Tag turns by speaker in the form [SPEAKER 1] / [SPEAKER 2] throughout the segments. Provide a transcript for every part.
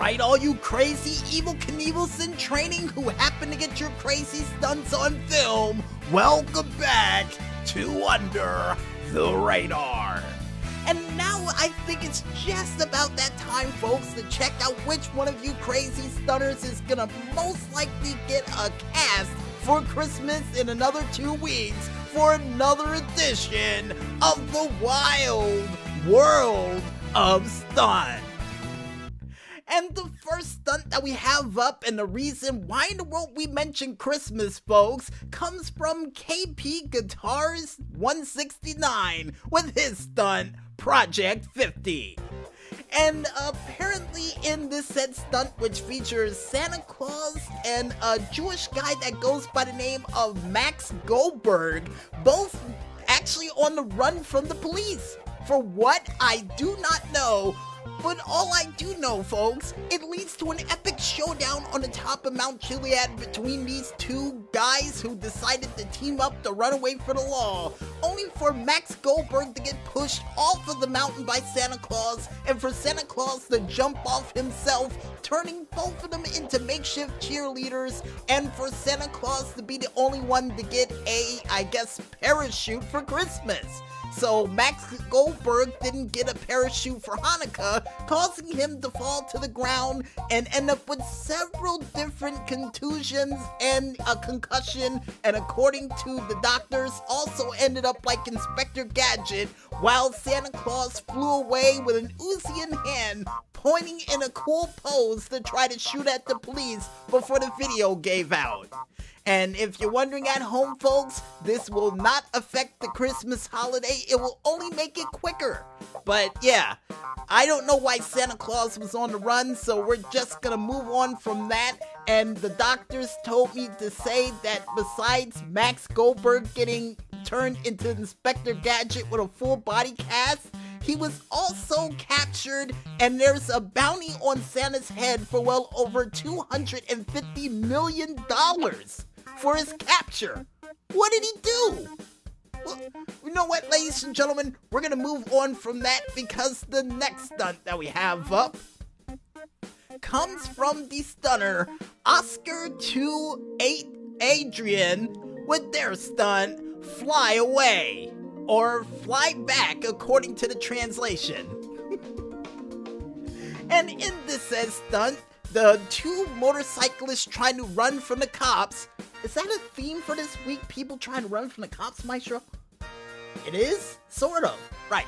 [SPEAKER 1] Alright, all you crazy Evel Knievels in training who happen to get your crazy stunts on film, welcome back to Under the Radar. And now I think it's just about that time, folks, to check out which one of you crazy stunners is gonna most likely get a cast for Christmas in another 2 weeks for another edition of the Wild World of Stunt. And the first stunt that we have up, and the reason why in the world we mention Christmas, folks, comes from KP Guitars 169 with his stunt, Project 50. And apparently in this said stunt, which features Santa Claus and a Jewish guy that goes by the name of Max Goldberg, both actually on the run from the police. For what, I do not know. But all I do know, folks, it leads to an epic showdown on the top of Mount Chiliad between these two guys who decided to team up to run away from the law, only for Max Goldberg to get pushed off of the mountain by Santa Claus, and for Santa Claus to jump off himself, turning both of them into makeshift cheerleaders, and for Santa Claus to be the only one to get a, I guess, parachute for Christmas. So Max Goldberg didn't get a parachute for Hanukkah, causing him to fall to the ground and end up with several different contusions and a concussion, and according to the doctors, also ended up like Inspector Gadget, while Santa Claus flew away with an Uzi in hand, pointing in a cool pose to try to shoot at the police before the video gave out. And if you're wondering at home, folks, this will not affect the Christmas holiday. It will only make it quicker. But yeah, I don't know why Santa Claus was on the run, so we're just gonna move on from that. And the doctors told me to say that besides Max Goldberg getting turned into Inspector Gadget with a full body cast, he was also captured, and there's a bounty on Santa's head for well over $250 million for his capture. What did he do? Well, you know what, ladies and gentlemen, we're gonna move on from that because the next stunt that we have up comes from the stunner Oscar28 Adrian with their stunt, Fly Away, or Fly Back according to the translation. And in this says stunt, the two motorcyclists trying to run from the cops. Is that a theme for this week? People trying to run from the cops, Maestro? It is? Sort of. Right.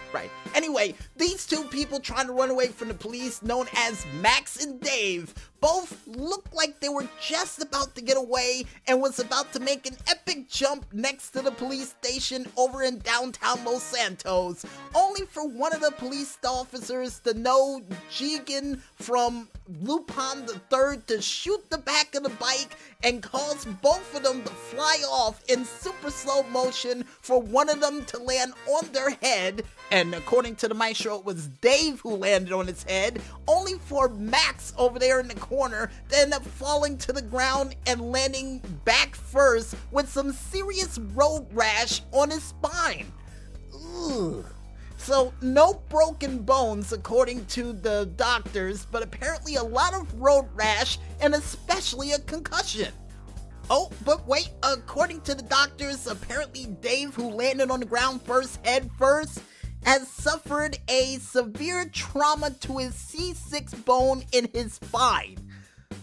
[SPEAKER 1] Anyway, these two people trying to run away from the police, known as Max and Dave, both looked like they were just about to get away and was about to make an epic jump next to the police station over in downtown Los Santos, only for one of the police officers to know Jigen from Lupin III to shoot the back of the bike and cause both of them to fly off in super slow motion, for one of them to land on their head, and according to the Maestro, it was Dave who landed on his head, only for Max over there in the corner to end up falling to the ground and landing back first with some serious road rash on his spine. Ugh. So, no broken bones according to the doctors, but apparently a lot of road rash and especially a concussion. Oh, but wait, according to the doctors, apparently Dave, who landed on the ground head first, has suffered a severe trauma to his C6 bone in his spine.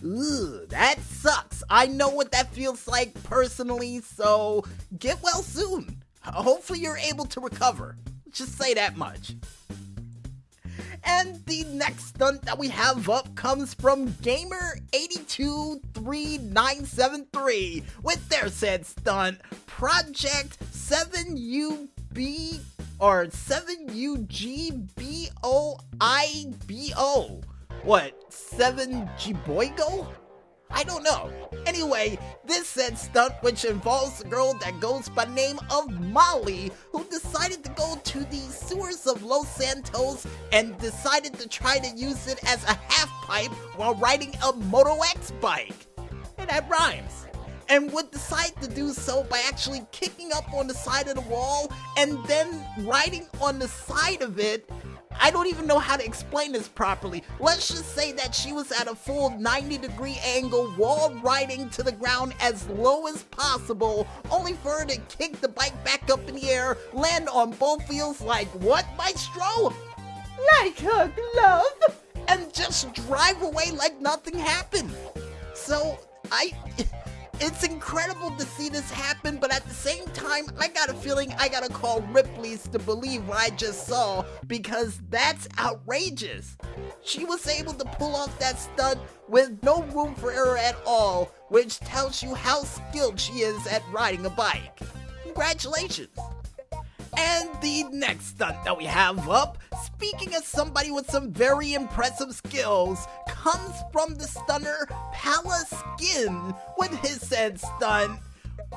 [SPEAKER 1] Ugh, that sucks. I know what that feels like personally, so get well soon. Hopefully you're able to recover. Just say that much. And the next stunt that we have up comes from Gamer823973 with their said stunt, Project 7UB or 7UGBOIBO. What, 7Gboigo? I don't know. Anyway, this said stunt, which involves a girl that goes by the name of Molly, who decided to go to the sewers of Los Santos and decided to try to use it as a half pipe while riding a Moto X bike. And that rhymes. And would decide to do so by actually kicking up on the side of the wall and then riding on the side of it. I don't even know how to explain this properly. Let's just say that she was at a full 90-degree angle, wall riding to the ground as low as possible, only for her to kick the bike back up in the air, land on both wheels like, what, Maestro?
[SPEAKER 2] Like a glove.
[SPEAKER 1] And just drive away like nothing happened. So, it's incredible to see this happen, but at the same time, I got a feeling I gotta call Ripley's to believe what I just saw, because that's outrageous. She was able to pull off that stunt with no room for error at all, which tells you how skilled she is at riding a bike. Congratulations. And the next stunt that we have up, speaking of somebody with some very impressive skills, comes from the stunner Pala Skin with his said stunt,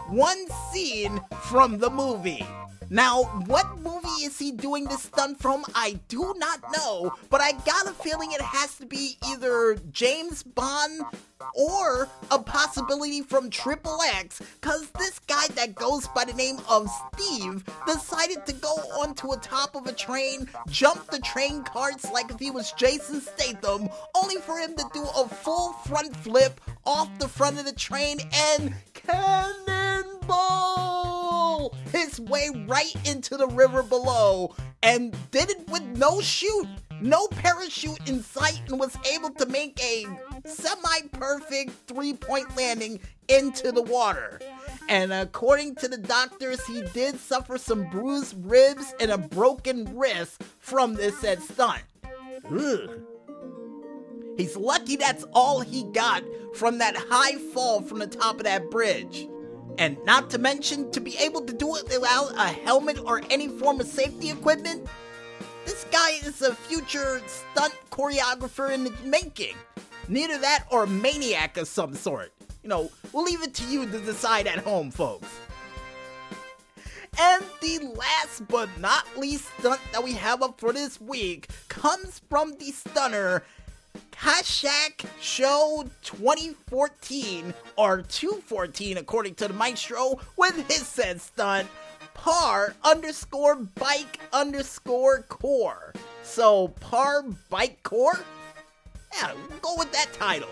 [SPEAKER 1] one scene from the movie. Now, what movie is he doing this stunt from? I do not know, but I got a feeling it has to be either James Bond or a possibility from XXX, cause this guy that goes by the name of Steve decided to go onto a top of a train, jump the train carts like if he was Jason Statham, only for him to do a full front flip off the front of the train and cannonball his way right into the river below, and did it with no chute, no parachute in sight, and was able to make a semi-perfect three-point landing into the water. And according to the doctors, he did suffer some bruised ribs and a broken wrist from this said stunt. Ugh. He's lucky that's all he got from that high fall from the top of that bridge. And not to mention, to be able to do it without a helmet or any form of safety equipment, this guy is a future stunt choreographer in the making. Neither that or a maniac of some sort. You know, we'll leave it to you to decide at home, folks. And the last but not least stunt that we have up for this week comes from the stunner Kashak Show 2014, or 214 according to the Maestro, with his said stunt, par_bike_core. So, par bike core? Yeah, we'll go with that title.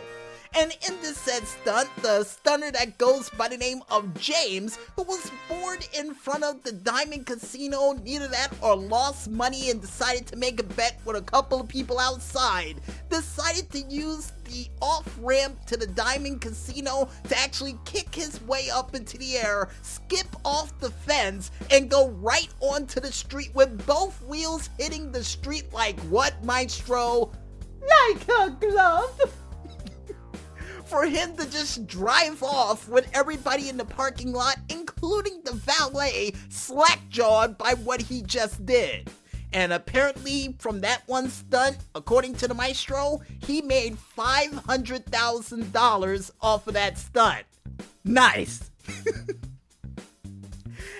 [SPEAKER 1] And in this said stunt, the stunner that goes by the name of James, who was bored in front of the Diamond Casino, neither that or lost money and decided to make a bet with a couple of people outside, decided to use the off-ramp to the Diamond Casino to actually kick his way up into the air, skip off the fence, and go right onto the street with both wheels hitting the street like what, Maestro?
[SPEAKER 2] Like a glove.
[SPEAKER 1] For him to just drive off with everybody in the parking lot, including the valet, slack-jawed by what he just did. And apparently, from that one stunt, according to the Maestro, he made $500,000 off of that stunt. Nice!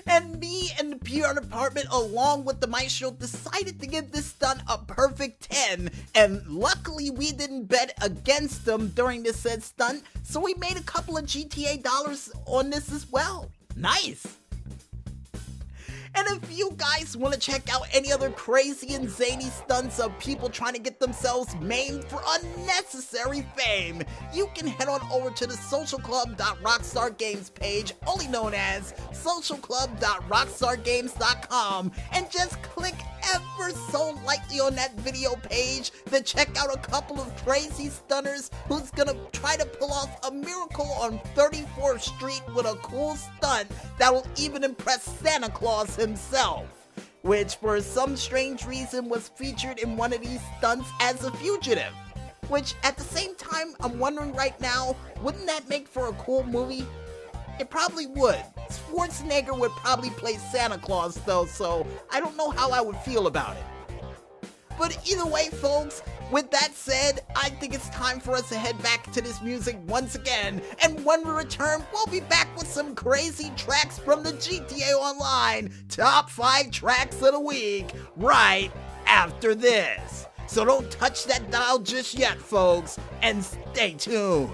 [SPEAKER 1] And me and the PR department, along with the Maestro, decided to give this stunt a perfect 10. And luckily, we didn't bet against them during this said stunt, so we made a couple of GTA dollars on this as well. Nice! And if you guys want to check out any other crazy and zany stunts of people trying to get themselves maimed for unnecessary fame, you can head on over to the socialclub.rockstargames page, only known as socialclub.rockstargames.com, and just click ever so lightly on that video page to check out a couple of crazy stunners who's gonna try to pull off a miracle on 34th Street with a cool stunt that will even impress Santa Claus himself, which for some strange reason was featured in one of these stunts as a fugitive. Which at the same time, I'm wondering right now, wouldn't that make for a cool movie? It probably would. Schwarzenegger would probably play Santa Claus though, so I don't know how I would feel about it. But either way, folks, with that said, I think it's time for us to head back to this music once again. And when we return, we'll be back with some crazy tracks from the GTA Online Top 5 Tracks of the Week right after this. So don't touch that dial just yet, folks, and stay tuned.